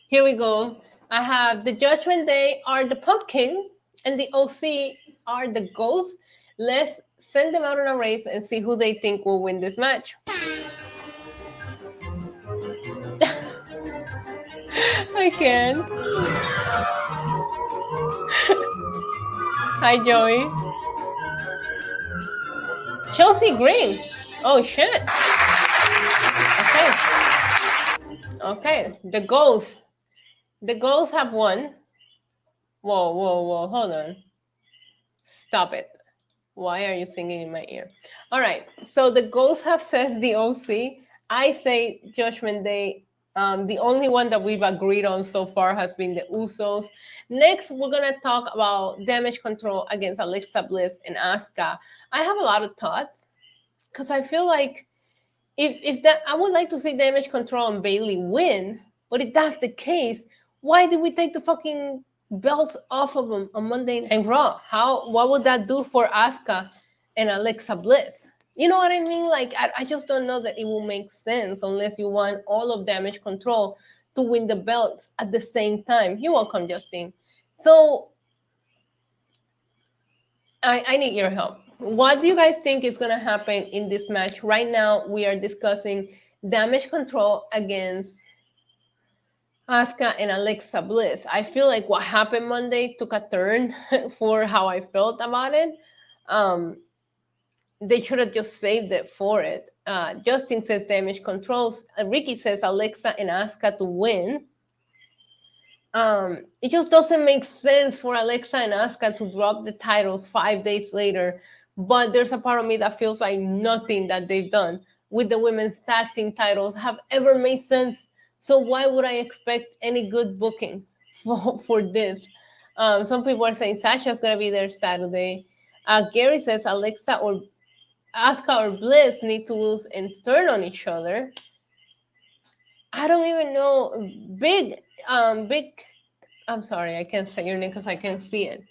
Speaker 1: Here we go. I have the Judgment Day are the pumpkin and the OC are the ghost. Let's send them out on a race and see who they think will win this match. I can't. Hi, Joey. Chelsea Green. Oh, shit. Okay. Okay. The Ghosts. The Ghosts have won. Whoa, whoa, whoa. Hold on. Stop it. Why are you singing in my ear? All right. So the Ghosts have said the OC. I say Judgment Day. The only one that we've agreed on so far has been the Usos. Next, we're gonna talk about Damage Control against Alexa Bliss and Asuka. I have a lot of thoughts because I feel like if that, I would like to see Damage Control and Bailey win. But if that's the case, why did we take the fucking belts off of them on Monday Night Raw? What would that do for Asuka and Alexa Bliss? You know what I mean? Like, I just don't know that it will make sense unless you want all of Damage Control to win the belts at the same time. You're welcome, Justine. So I need your help. What do you guys think is going to happen in this match? Right now, we are discussing Damage Control against Asuka and Alexa Bliss. I feel like what happened Monday took a turn for how I felt about it. They should have just saved it for it. Justin says Damage Controls. Ricky says Alexa and Asuka to win. It just doesn't make sense for Alexa and Asuka to drop the titles 5 days later. But there's a part of me that feels like nothing that they've done with the women's tag team titles have ever made sense. So why would I expect any good booking for this? Some people are saying Sasha's gonna be there Saturday. Gary says Alexa or Asuka or Bliss need to lose and turn on each other. I don't even know. Big. I'm sorry, I can't say your name because I can't see it.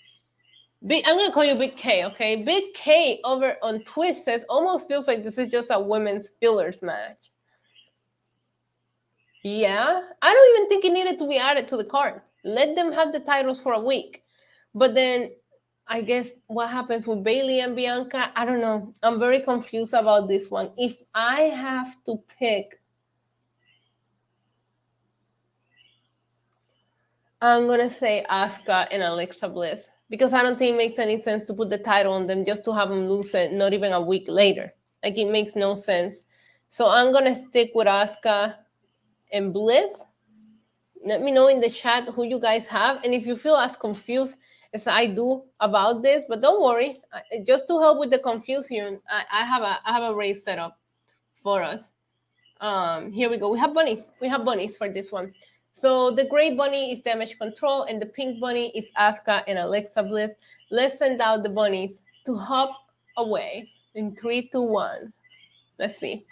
Speaker 1: I'm gonna call you Big K, okay? Big K over on Twitch says almost feels like this is just a women's fillers match. Yeah, I don't even think it needed to be added to the card. Let them have the titles for a week, but then I guess what happens with Bailey and Bianca, I don't know. I'm very confused about this one. If I have to pick, I'm gonna say Asuka and Alexa Bliss because I don't think it makes any sense to put the title on them just to have them lose it not even a week later. Like it makes no sense. So I'm gonna stick with Asuka and Bliss. Let me know in the chat who you guys have, and if you feel as confused as I do about this, but don't worry. Just to help with the confusion, I have a race set up for us. Here we go. We have bunnies. We have bunnies for this one. So the gray bunny is Damage Control, and the pink bunny is Asuka and Alexa Bliss. Let's send out the bunnies to hop away in 3, 2, 1. Let's see.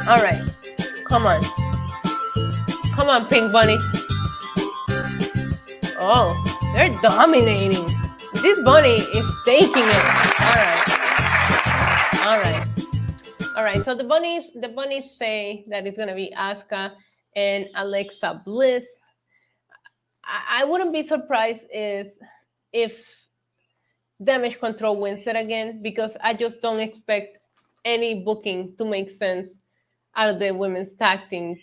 Speaker 1: All right. Come on, pink bunny. Oh, they're dominating. This bunny is taking it. All right. So the bunnies say that it's gonna be Asuka and Alexa Bliss. I wouldn't be surprised if Damage Control wins it again because I just don't expect any booking to make sense out of the women's tag team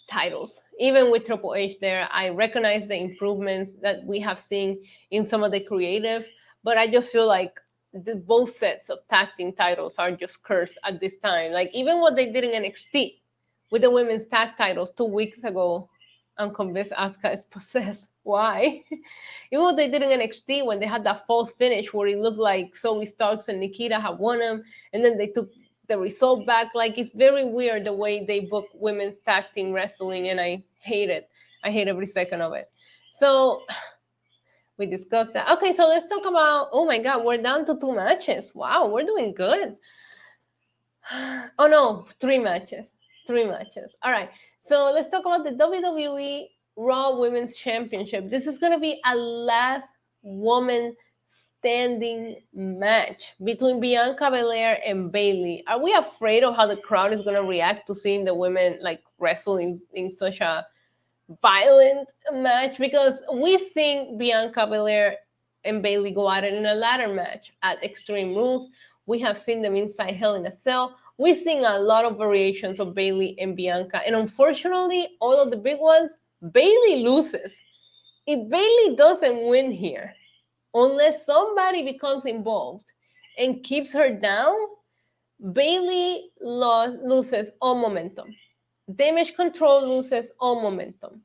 Speaker 1: titles. Even with Triple H there, I recognize the improvements that we have seen in some of the creative, but I just feel like both sets of tag team titles are just cursed at this time. Like even what they did in NXT with the women's tag titles 2 weeks ago, I'm convinced Asuka is possessed. Why? Even what they did in NXT when they had that false finish where it looked like Zoe Starks and Nikita had won them, and then they took the result back. Like it's very weird the way they book women's tag team wrestling, and I hate it. I hate every second of it. So we discussed that. Okay, so let's talk about, oh my God, we're down to 2 matches. Wow, we're doing good. Oh no, 3 matches. 3 matches. All right, so let's talk about the WWE Raw Women's Championship. This is going to be a last woman standing match between Bianca Belair and Bailey. Are we afraid of how the crowd is going to react to seeing the women like wrestling in such a violent match? Because we've seen Bianca Belair and Bailey go at it in a ladder match at Extreme Rules. We have seen them inside Hell in a Cell. we're seeing a lot of variations of Bayley and Bianca. And unfortunately, all of the big ones, Bayley loses. If Bayley doesn't win here, unless somebody becomes involved and keeps her down, Bayley loses all momentum. Damage control loses all momentum.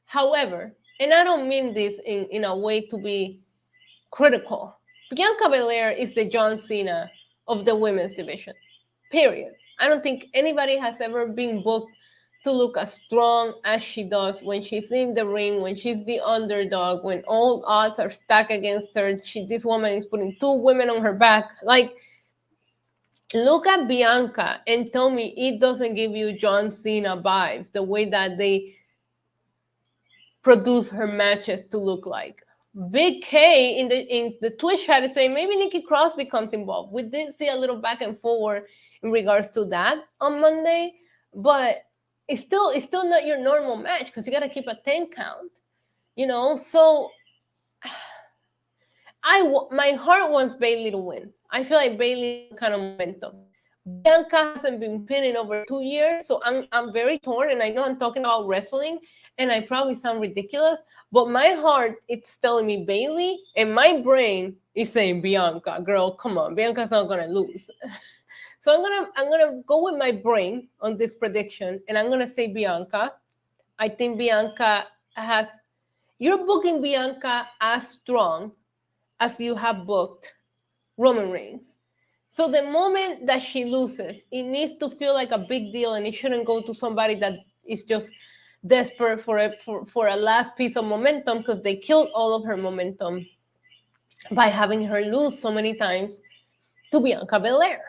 Speaker 1: However, and I don't mean this in a way to be critical, Bianca Belair is the John Cena of the women's division. Period. I don't think anybody has ever been booked to look as strong as she does when she's in the ring, when she's the underdog, when all odds are stacked against her. This woman is putting two women on her back. Like, look at Bianca and tell me it doesn't give you John Cena vibes, the way that they produce her matches to look like. Big K in the Twitch chat is saying maybe Nikki Cross becomes involved. We did see a little back and forward in regards to that on Monday, but it's still not your normal match because you got to keep a 10 count, you know. So my heart wants Bayley to win. I feel like Bayley kind of momentum. Bianca hasn't been pinning over 2 years, so I'm very torn. And I know I'm talking about wrestling, and I probably sound ridiculous, but my heart it's telling me Bayley, and my brain is saying Bianca. Girl, come on, Bianca's not gonna lose. So I'm gonna go with my brain on this prediction, and I'm gonna say Bianca. I think Bianca has. You're booking Bianca as strong as you have booked Roman Reigns. So the moment that she loses, it needs to feel like a big deal, and it shouldn't go to somebody that is just desperate for a last piece of momentum, because they killed all of her momentum by having her lose so many times to Bianca Belair.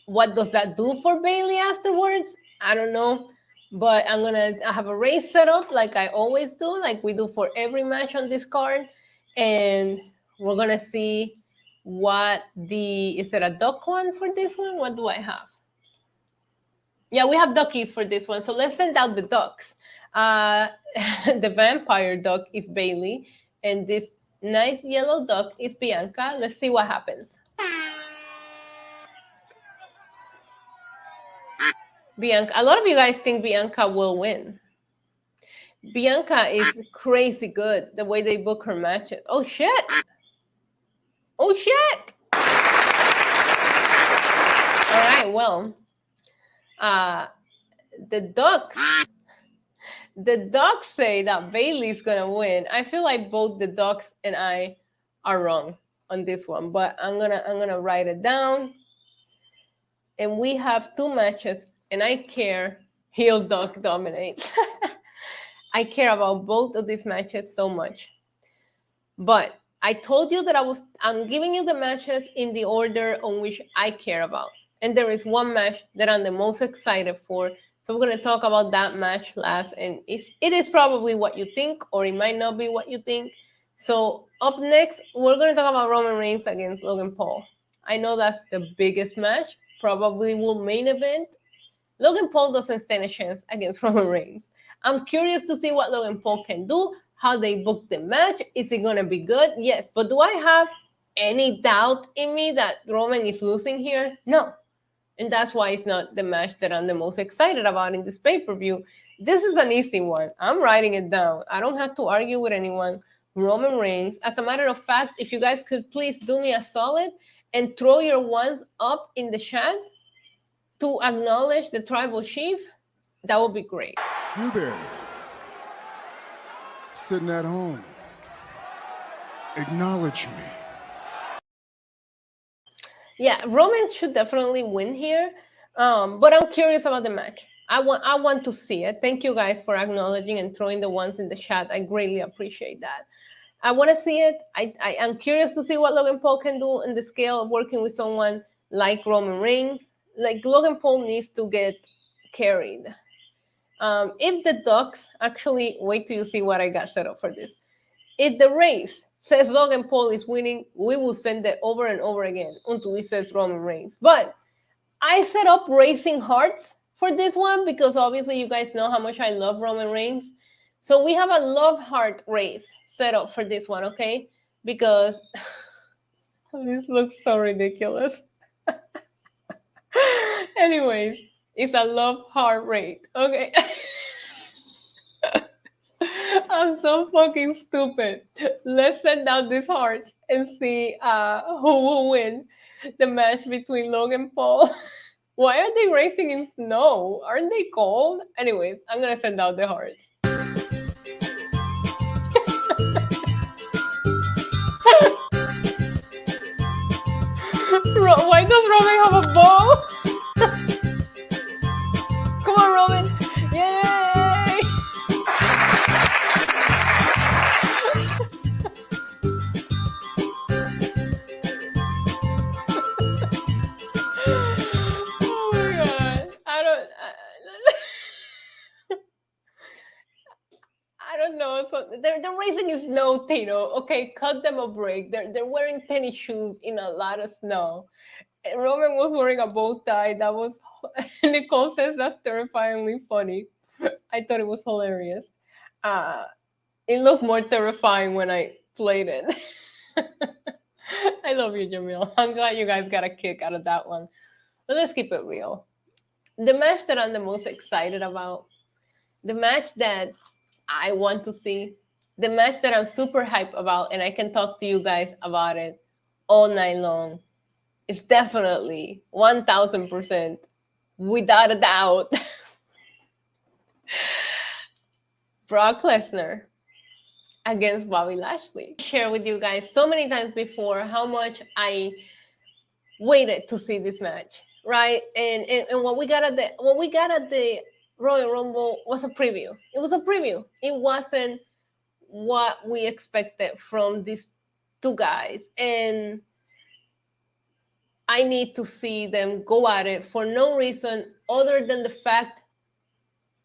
Speaker 1: What does that do for Bayley afterwards? I don't know. But I have a race set up like I always do, like we do for every match on this card. And we're going to see what is it a duck one for this one? What do I have? Yeah, we have duckies for this one. So let's send out the ducks. The vampire duck is Bayley, and this nice yellow duck is Bianca. Let's see what happens. Bianca, a lot of you guys think Bianca will win. Bianca is crazy good the way they book her matches. Oh shit! Oh shit! All right, well, the ducks say that Bayley's gonna win. I feel like both the ducks and I are wrong on this one, but I'm gonna write it down. And we have two matches, and I care. Heel duck dominates. I care about both of these matches so much. But I told you that I'm giving you the matches in the order on which I care about. And there is one match that I'm the most excited for. So we're going to talk about that match last. And it is probably what you think, or it might not be what you think. So up next, we're going to talk about Roman Reigns against Logan Paul. I know that's the biggest match, probably will main event. Logan Paul doesn't stand a chance against Roman Reigns. I'm curious to see what Logan Paul can do, how they book the match. Is it going to be good? Yes. But do I have any doubt in me that Roman is losing here? No. And that's why it's not the match that I'm the most excited about in this pay-per-view. This is an easy one. I'm writing it down. I don't have to argue with anyone. Roman Reigns. As a matter of fact, if you guys could please do me a solid and throw your ones up in the chat to acknowledge the tribal chief, that would be great.
Speaker 2: You there, sitting at home, acknowledge me.
Speaker 1: Yeah, Roman should definitely win here, but I'm curious about the match. I want to see it. Thank you guys for acknowledging and throwing the ones in the chat. I greatly appreciate that. I want to see it. I am curious to see what Logan Paul can do in the scale of working with someone like Roman Reigns. Like, Logan Paul needs to get carried. If the Ducks, actually, wait till you see what I got set up for this. If the race says Logan Paul is winning, we will send it over and over again until it says Roman Reigns. But I set up Racing Hearts for this one because obviously you guys know how much I love Roman Reigns. So we have a love heart race set up for this one, okay? Because this looks so ridiculous. Anyways, it's a love heart rate. Okay. I'm so fucking stupid. Let's send out these hearts and see who will win the match between Logan Paul. Why are they racing in snow? Aren't they cold? Anyways, I'm gonna send out the hearts. Why does Robin have a bow? Come on, Robin! Yay! Oh my god! I don't know. So they're racing in snow, Tino. Okay, cut them a break. They're wearing tennis shoes in a lot of snow. Roman was wearing a bow tie. That was Nicole says that's terrifyingly funny. I thought it was hilarious. It looked more terrifying when I played it. I love you, Jamil. I'm glad you guys got a kick out of that one. But let's keep it real. The match that I'm the most excited about, the match that I want to see, the match that I'm super hyped about, and I can talk to you guys about it all night long, is definitely 1000%, without a doubt, Brock Lesnar against Bobby Lashley. I shared with you guys so many times before how much I waited to see this match, right? And what we got at the Royal Rumble was a preview. It was a preview. It wasn't what we expected from these two guys. And I need to see them go at it for no reason other than the fact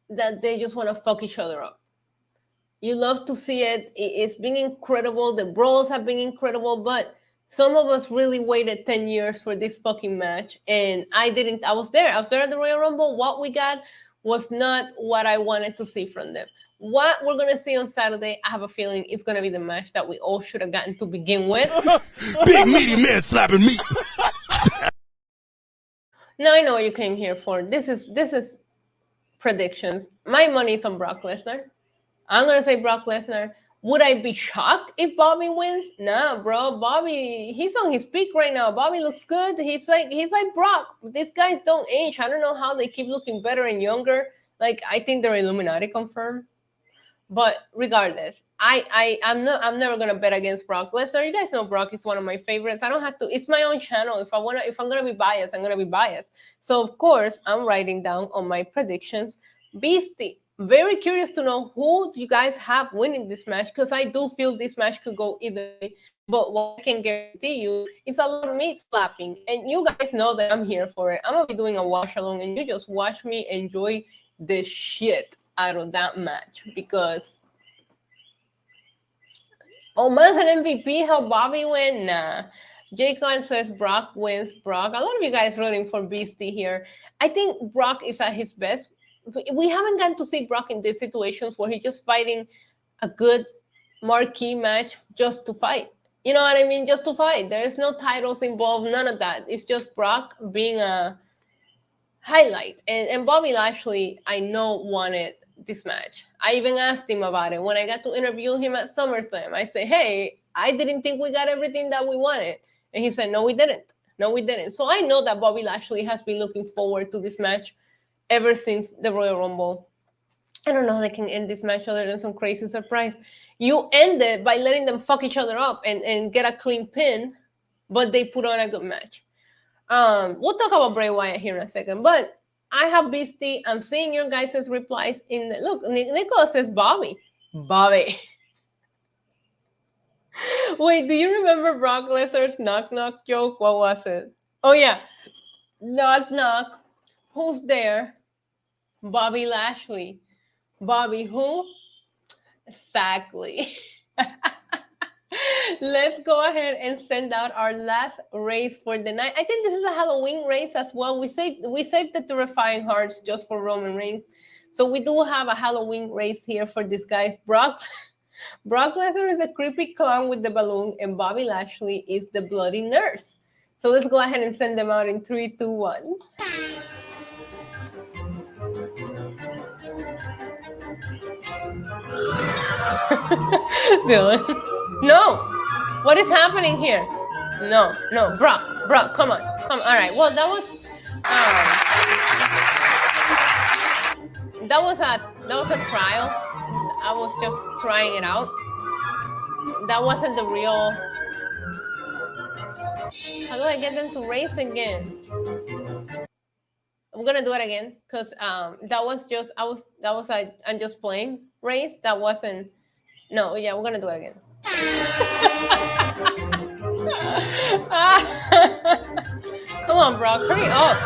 Speaker 1: that they just want to fuck each other up. You love to see it. It's been incredible. The brawls have been incredible, but some of us really waited 10 years for this fucking match. And I didn't. I was there at the Royal Rumble. What we got was not what I wanted to see from them. What we're going to see on Saturday, I have a feeling it's going to be the match that we all should have gotten to begin with.
Speaker 2: Big meaty man slapping meat.
Speaker 1: Now I know what you came here for. This is predictions. My money's on Brock Lesnar. I'm going to say Brock Lesnar. Would I be shocked if Bobby wins? Nah, bro. Bobby, he's on his peak right now. Bobby looks good. He's like Brock. These guys don't age. I don't know how they keep looking better and younger. Like, I think they're Illuminati confirmed. But regardless, I'm never gonna bet against Brock Lesnar. You guys know Brock is one of my favorites. I don't have to. It's my own channel. If I'm gonna be biased, I'm gonna be biased. So of course, I'm writing down on my predictions. Beastie. Very curious to know who you guys have winning this match, because I do feel this match could go either way. But what I can guarantee you is a lot of meat slapping. And you guys know that I'm here for it. I'm going to be doing a watch along, and you just watch me enjoy the shit out of that match. Because, oh, man's an MVP, how Bobby win? Nah. Jaycon says Brock wins. Brock. A lot of you guys rooting for Beastie here. I think Brock is at his best. We haven't gotten to see Brock in these situations where he's just fighting a good marquee match just to fight. You know what I mean? Just to fight. There is no titles involved, none of that. It's just Brock being a highlight. And Bobby Lashley, I know, wanted this match. I even asked him about it. When I got to interview him at SummerSlam, I said, hey, I didn't think we got everything that we wanted. And he said, no, we didn't. No, we didn't. So I know that Bobby Lashley has been looking forward to this match ever since the Royal Rumble. I don't know how they can end this match other than some crazy surprise. You end it by letting them fuck each other up and get a clean pin, but they put on a good match. We'll talk about Bray Wyatt here in a second, but I have Beastie. I'm seeing your guys' replies in the, look, Nicola says Bobby. Bobby. Wait, do you remember Brock Lesnar's knock knock joke? What was it? Oh yeah. Knock knock. Who's there? Bobby Lashley. Bobby who? Exactly. Let's go ahead and send out our last race for the night. I think this is a Halloween race as well. We saved the terrifying hearts just for Roman Reigns. So we do have a Halloween race here for these guys. Brock Lesnar is the creepy clown with the balloon, and Bobby Lashley is the bloody nurse. So let's go ahead and send them out in 3, 2, 1. Dylan. No. What is happening here? No. Brock, come on. All right. Well, that was a trial. I was just trying it out. That wasn't the real. How do I get them to race again? I'm gonna do it again because that was just I'm just playing race. That wasn't. No, yeah, we're gonna do it again. Come on, Brock, hurry up.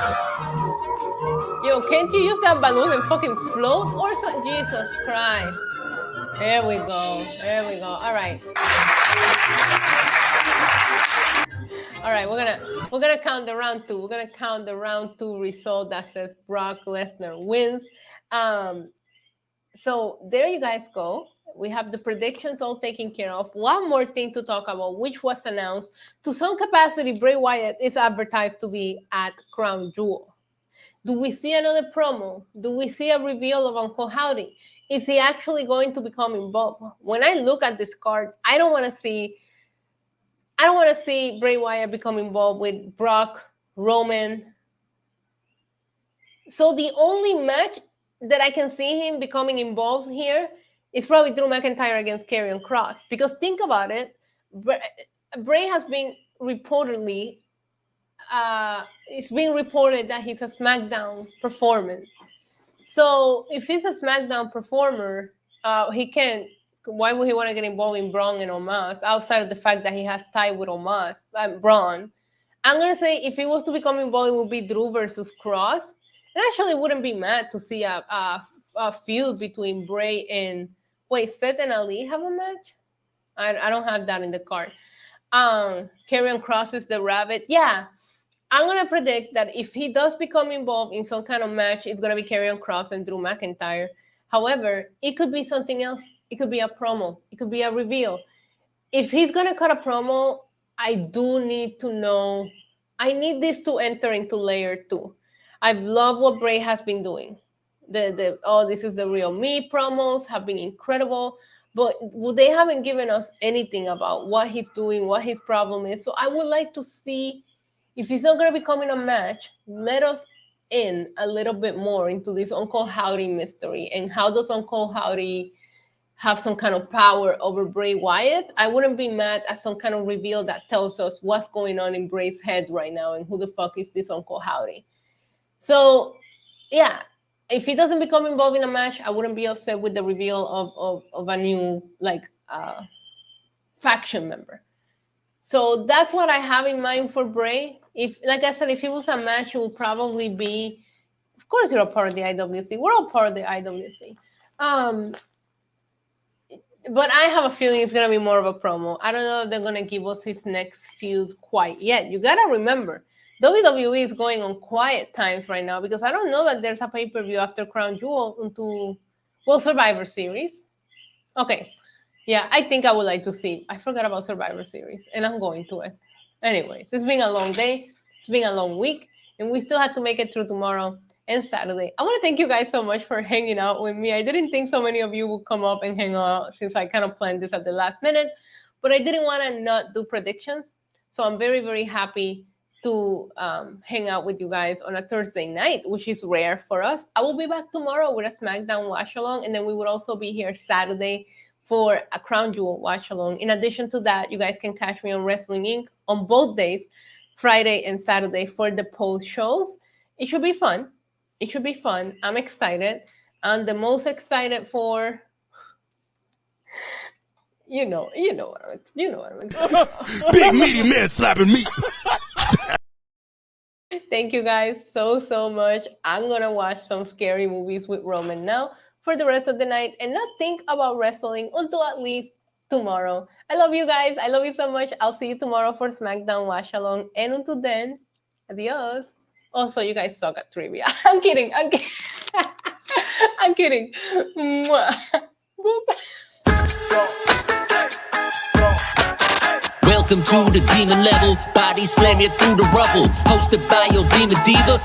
Speaker 1: Yo, can't you use that balloon and fucking float or so? Jesus Christ. There we go. All right. All right, we're gonna count the round two. We're gonna count the round two result that says Brock Lesnar wins. So there you guys go. We have the predictions all taken care of. One more thing to talk about, which was announced. To some capacity, Bray Wyatt is advertised to be at Crown Jewel. Do we see another promo? Do we see a reveal of Uncle Howdy? Is he actually going to become involved? When I look at this card, I don't want to see Bray Wyatt become involved with Brock, Roman. So the only match that I can see him becoming involved here is probably Drew McIntyre against Karrion Kross. Because think about it, Bray has been reportedly, it's being reported that he's a SmackDown performer. So if he's a SmackDown performer, he can. Why would he want to get involved in Braun and Omos outside of the fact that he has tied with Omos and Braun? I'm gonna say if he was to become involved, it would be Drew versus Kross. And actually, wouldn't be mad to see a feud between Bray and Seth and Ali have a match. I don't have that in the card. Karrion Kross is the rabbit. Yeah, I'm gonna predict that if he does become involved in some kind of match, it's gonna be Karrion Kross and Drew McIntyre. However, it could be something else. It could be a promo. It could be a reveal. If he's going to cut a promo, I do need to know. I need this to enter into layer 2. I love what Bray has been doing. This is the real me promos have been incredible. But they haven't given us anything about what he's doing, what his problem is. So I would like to see if he's not going to be coming a match, let us in a little bit more into this Uncle Howdy mystery. And how does Uncle Howdy have some kind of power over Bray Wyatt? I wouldn't be mad at some kind of reveal that tells us what's going on in Bray's head right now and who the fuck is this Uncle Howdy. So, yeah, if he doesn't become involved in a match, I wouldn't be upset with the reveal of a new faction member. So that's what I have in mind for Bray. If, like I said, if it was a match, it would probably be, of course, you're a part of the IWC. We're all part of the IWC. But I have a feeling it's going to be more of a promo. I don't know if they're going to give us his next feud quite yet. You got to remember, WWE is going on quiet times right now because I don't know that there's a pay-per-view after Crown Jewel into, Survivor Series. Okay. Yeah, I think I would like to see. I forgot about Survivor Series, and I'm going to it. Anyways, it's been a long day. It's been a long week, and we still have to make it through tomorrow and Saturday. I want to thank you guys so much for hanging out with me. I didn't think so many of you would come up and hang out since I kind of planned this at the last minute, but I didn't want to not do predictions. So I'm very, very happy to hang out with you guys on a Thursday night, which is rare for us. I will be back tomorrow with a SmackDown watch along, and then we will also be here Saturday for a Crown Jewel watch along. In addition to that, you guys can catch me on Wrestling Inc. on both days, Friday and Saturday, for the post shows. It should be fun. It should be fun. I'm excited. I'm the most excited for, you know what I'm talking about.
Speaker 2: Big meaty man slapping me.
Speaker 1: Thank you guys so much. I'm going to watch some scary movies with Roman now for the rest of the night and not think about wrestling until at least tomorrow. I love you guys. I love you so much. I'll see you tomorrow for SmackDown Watch Along. And until then, adios. Also, you guys suck at trivia. I'm kidding. I'm kidding. Mwah.
Speaker 3: Welcome to the demon level, body slam you through the rubble. Hosted by your demon diva,